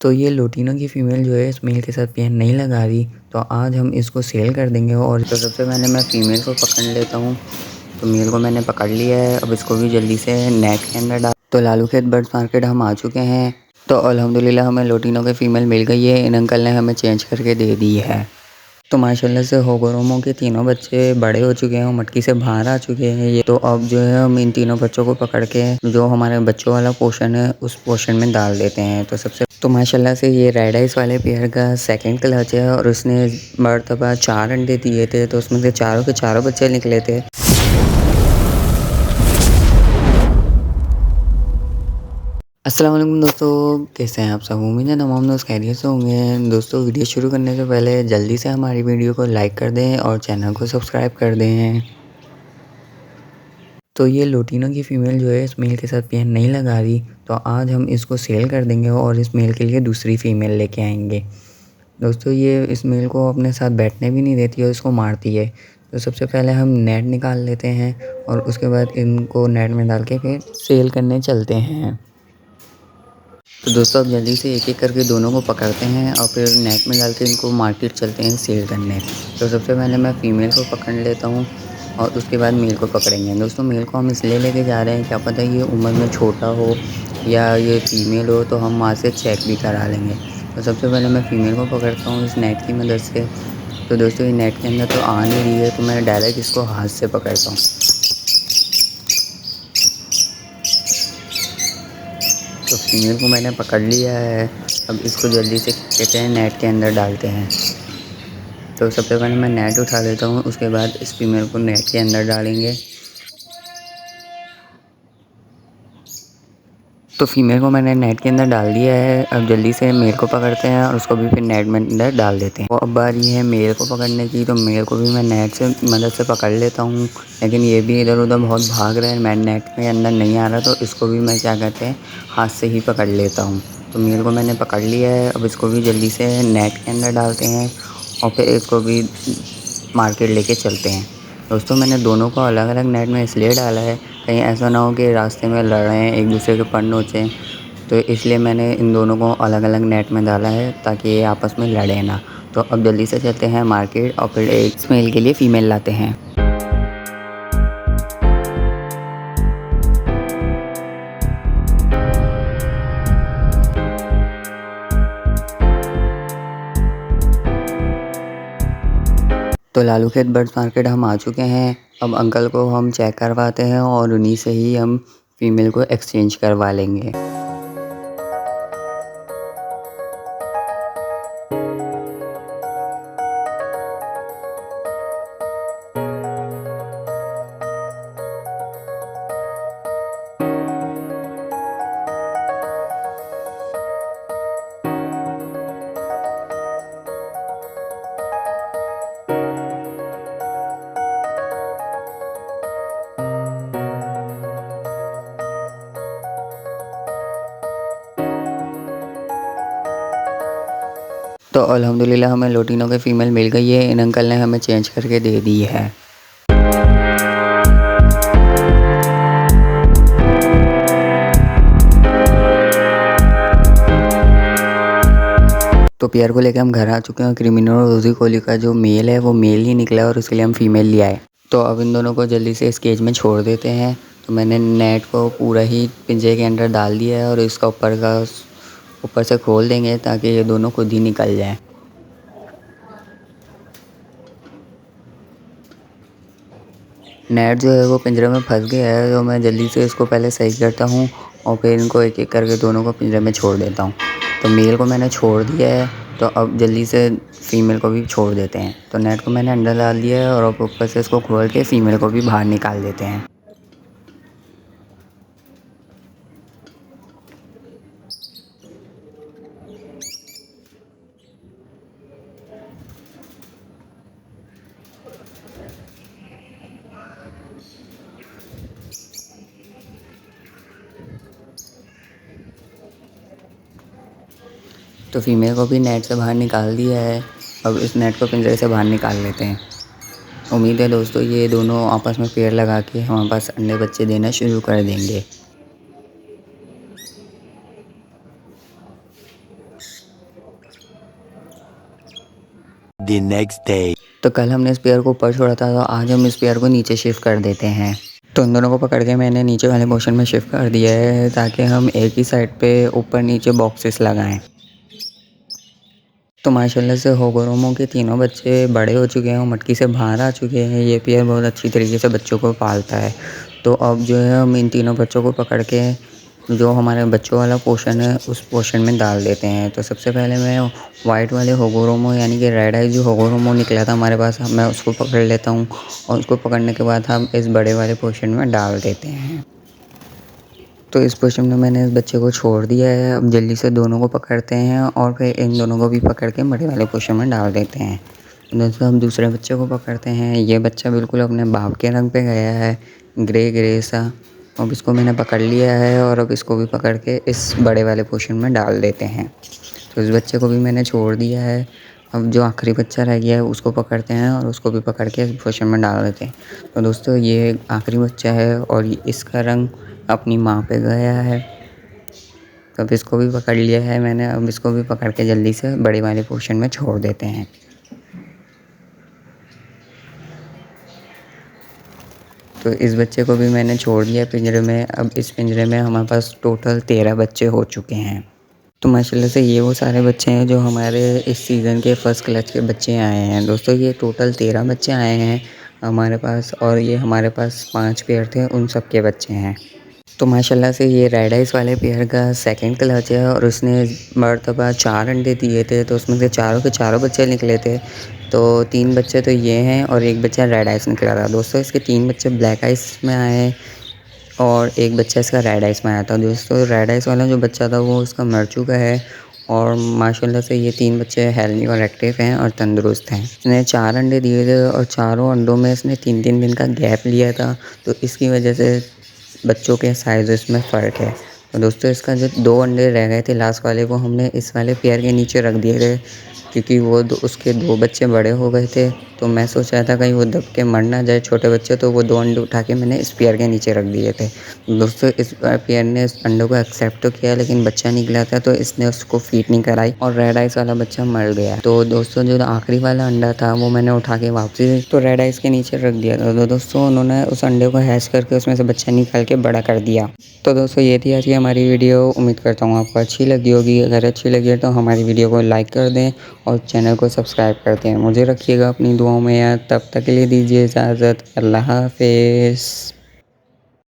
तो ये लुटिनो की फ़ीमेल जो है इस मेल के साथ पेयर नहीं लगा रही, तो आज हम इसको सेल कर देंगे। और तो सबसे पहले मैं फ़ीमेल को पकड़ लेता हूँ। तो मेल को मैंने पकड़ लिया है, अब इसको भी जल्दी से नेट के अंदर डाल। तो लालू खेत बर्ड्स मार्केट हम आ चुके हैं। तो अल्हम्दुलिल्लाह हमें लुटिनो की फ़ीमेल मिल गई है, इन अंकल ने हमें चेंज करके दे दी है। तो माशाल्लाह से होगोरोमो के तीनों बच्चे बड़े हो चुके हैं और मटकी से बाहर आ चुके हैं ये। तो अब जो है हम इन तीनों बच्चों को पकड़ के जो हमारे बच्चों वाला पोर्शन है उस पोर्शन में डाल देते हैं। तो माशाल्लाह से ये रेड आइस वाले पेयर का सेकंड क्लच है और उसने मरतबा 4 अंडे दिए थे, तो उसमें से चारों के चारों बच्चे निकले थे। अस्सलाम वालेकुम दोस्तों, कैसे हैं आप सब? उम्मीद है तमाम दोस्त खैरियत से होंगे। दोस्तों वीडियो शुरू करने से पहले जल्दी से हमारी वीडियो को लाइक कर दें और चैनल को सब्सक्राइब कर दें। तो ये लुटिनो की फ़ीमेल जो है इस मेल के साथ पेयर नहीं लगा रही, तो आज हम इसको सेल कर देंगे और इस मेल के लिए दूसरी फ़ीमेल लेके आएंगे। दोस्तों ये इस मेल को अपने साथ बैठने भी नहीं देती और इसको मारती है। तो सबसे पहले हम नेट निकाल लेते हैं और उसके बाद इनको नेट में डाल के फिर सेल करने चलते हैं। तो दोस्तों अब जल्दी से एक एक करके दोनों को पकड़ते हैं और फिर नेट में डाल के इनको मार्केट चलते हैं सेल करने। तो सबसे पहले मैं फ़ीमेल को पकड़ लेता हूँ और उसके बाद मेल को पकड़ेंगे। दोस्तों मेल को हम इसलिए लेके जा रहे हैं, क्या पता ये उम्र में छोटा हो या ये फ़ीमेल हो, तो हम वहाँ से चेक भी करा लेंगे। तो सबसे पहले मैं फ़ीमेल को पकड़ता हूँ इस नेट की मदद से। तो दोस्तों ये नेट के अंदर तो आ नहीं रही है, तो मैं डायरेक्ट इसको हाथ से पकड़ता हूँ। तो फीमेल को मैंने पकड़ लिया है, अब इसको जल्दी से कहते हैं नेट के अंदर डालते हैं। तो सबसे पहले मैं नेट उठा लेता हूँ, उसके बाद इस फीमेल को नेट के अंदर डालेंगे। तो फीमेल को मैंने नेट के अंदर डाल दिया है, अब जल्दी से मेल को पकड़ते हैं और उसको भी फिर नेट में अंदर डाल देते हैं। वो अब बारी है मेल को पकड़ने की, तो मेल को भी मैं नेट से मदद से पकड़ लेता हूँ, लेकिन ये भी इधर उधर बहुत भाग रहा है, मैं नेट के अंदर नहीं आ रहा, तो इसको भी मैं क्या कहते हैं हाथ से ही पकड़ लेता हूँ। तो मेल को मैंने पकड़ लिया है, अब इसको भी जल्दी से नेट के अंदर डालते हैं और फिर इसको भी मार्केट लेके चलते हैं। दोस्तों मैंने दोनों को अलग अलग नेट में इसलिए डाला है, कहीं ऐसा ना हो कि रास्ते में लड़ रहे हैं एक दूसरे के पर नोचें, तो इसलिए मैंने इन दोनों को अलग अलग नेट में डाला है ताकि ये आपस में लड़े ना। तो अब जल्दी से चलते हैं मार्केट और फिर एक मेल के लिए फ़ीमेल लाते हैं। तो लालू खेत बर्ड्स मार्केट हम आ चुके हैं, अब अंकल को हम चेक करवाते हैं और उन्हीं से ही हम फ़ीमेल को एक्सचेंज करवा लेंगे। तो अल्हम्दुलिल्लाह हमें लुटिनो की फ़ीमेल मिल गई है, इन अंकल ने हमें चेंज करके दे दी है। तो पेयर को लेके हम घर आ चुके हैं। क्रिमिनो और रोज़ी कोहली का जो मेल है वो मेल ही निकला है और उसके लिए हम फ़ीमेल ले आए। तो अब इन दोनों को जल्दी से इस केज में छोड़ देते हैं। तो मैंने नेट को पूरा ही पिंजरे के अंदर डाल दिया है और इसका ऊपर से खोल देंगे ताकि ये दोनों खुद ही निकल जाएँ। नेट जो है वो पिंजरे में फँस गया है, तो मैं जल्दी से इसको पहले सही करता हूँ और फिर इनको एक एक करके दोनों को पिंजरे में छोड़ देता हूँ। तो मेल को मैंने छोड़ दिया है, तो अब जल्दी से फ़ीमेल को भी छोड़ देते हैं। तो नेट को मैंने अंदर डाल दिया है और अब ऊपर से इसको खोल के फ़ीमेल को भी बाहर निकाल देते हैं। तो फ़ीमेल को भी नेट से बाहर निकाल दिया है, अब इस नेट को पिंजरे से बाहर निकाल लेते हैं। उम्मीद है दोस्तों ये दोनों आपस में पेयर लगा के हमारे पास अंडे बच्चे देना शुरू कर देंगे। the next day. तो कल हमने इस पेयर को ऊपर छोड़ा था, तो आज हम इस पेयर को नीचे शिफ्ट कर देते हैं। तो इन दोनों को पकड़ के मैंने नीचे वाले पोर्शन में शिफ्ट कर दिया है, ताकि हम एक ही साइड पे ऊपर नीचे बॉक्सेस लगाएं। तो माशाल्लाह से होगोरोमो के तीनों बच्चे बड़े हो चुके हैं और मटकी से बाहर आ चुके हैं। ये पेयर बहुत अच्छी तरीके से बच्चों को पालता है। तो अब जो है हम इन तीनों बच्चों को पकड़ के जो हमारे बच्चों वाला पोर्शन है उस पोर्शन में डाल देते हैं। तो सबसे पहले मैं वाइट वाले होगोरोमो यानी कि रेड आई जो होगोरोमो निकला था हमारे पास, मैं उसको पकड़ लेता हूँ और उसको पकड़ने के बाद हम इस बड़े वाले पोर्शन में डाल देते हैं। तो इस पोर्शन में मैंने इस बच्चे को छोड़ दिया है। अब जल्दी से दोनों को पकड़ते हैं और फिर इन दोनों को भी पकड़ के बड़े वाले पोर्शन में डाल देते हैं। दोस्तों हम दूसरे बच्चे को पकड़ते हैं। ये बच्चा बिल्कुल अपने बाप के रंग पे गया है, ग्रे ग्रे सा। अब इसको मैंने पकड़ लिया है और अब इसको भी पकड़ के इस बड़े वाले पोर्शन में डाल देते हैं। तो इस बच्चे को भी मैंने छोड़ दिया है। अब जो आखिरी बच्चा रह गया है उसको पकड़ते हैं और उसको भी पकड़ के इस पोर्शन में डाल देते हैं। तो दोस्तों ये आखिरी बच्चा है और इसका रंग अपनी माँ पे गया है। तो अब इसको भी पकड़ लिया है मैंने। अब इसको भी पकड़ के जल्दी से बड़े वाले पोर्शन में छोड़ देते हैं। तो इस बच्चे को भी मैंने छोड़ दिया पिंजरे में। अब इस पिंजरे में हमारे पास टोटल 13 बच्चे हो चुके हैं। तो माशाल्लाह से ये वो सारे बच्चे हैं जो हमारे इस सीज़न के फ़र्स्ट क्लच के बच्चे आए हैं। दोस्तों ये टोटल 13 बच्चे आए हैं हमारे पास, और ये हमारे पास 5 पेयर थे, उन सब के बच्चे हैं। तो माशाल्लाह से ये रेड आइस वाले पेयर का सेकंड क्लच है और उसने मरतबा 4 अंडे दिए थे। तो उसमें से चारों के चारों बच्चे निकले थे। तो 3 बच्चे तो ये हैं और एक बच्चा रेड आइस निकला था। दोस्तों इसके 3 बच्चे ब्लैक आइस में आए और एक बच्चा इसका रेड आइस में आया था। दोस्तों रेड आइस वाला जो बच्चा था वो इसका मर चुका है और माशाल्लाह से ये 3 बच्चे हेल्दी और एक्टिव हैं और तंदुरुस्त हैं। इसने 4 अंडे दिए थे और चारों अंडों में इसने 3-3 दिन का गैप लिया था। तो इसकी वजह से बच्चों के साइज़ में फ़र्क है। तो दोस्तों इसका जो 2 अंडे रह गए थे लास्ट वाले, वो हमने इस वाले पेयर के नीचे रख दिए थे, क्योंकि वो उसके 2 बच्चे बड़े हो गए थे। तो मैं सोच रहा था कहीं वो दब के मर ना जाए छोटे बच्चे, तो वो 2 अंडे उठा के मैंने इस पेयर के नीचे रख दिए थे। दोस्तों इस पेयर ने इस अंडे को एक्सेप्ट तो किया, लेकिन बच्चा निकला था तो इसने उसको फीड नहीं कराई और रेड आइस वाला बच्चा मर गया। तो दोस्तों जो आखिरी वाला अंडा था वो मैंने उठा के वापसी तो रेड आइस के नीचे रख दिया था। तो दोस्तों उन्होंने उस अंडे को हैच करके उसमें से बच्चा निकाल के बड़ा कर दिया। तो दोस्तों ये थी आज की हमारी वीडियो। उम्मीद करता हूँ आपको अच्छी लगी होगी। अगर अच्छी लगी है तो हमारी वीडियो को लाइक कर दें और चैनल को सब्सक्राइब कर दें। मुझे रखिएगा अपनी दुआओं में याद। तब तक के लिए दीजिए इजाज़त। अल्लाह हाफ़िज़।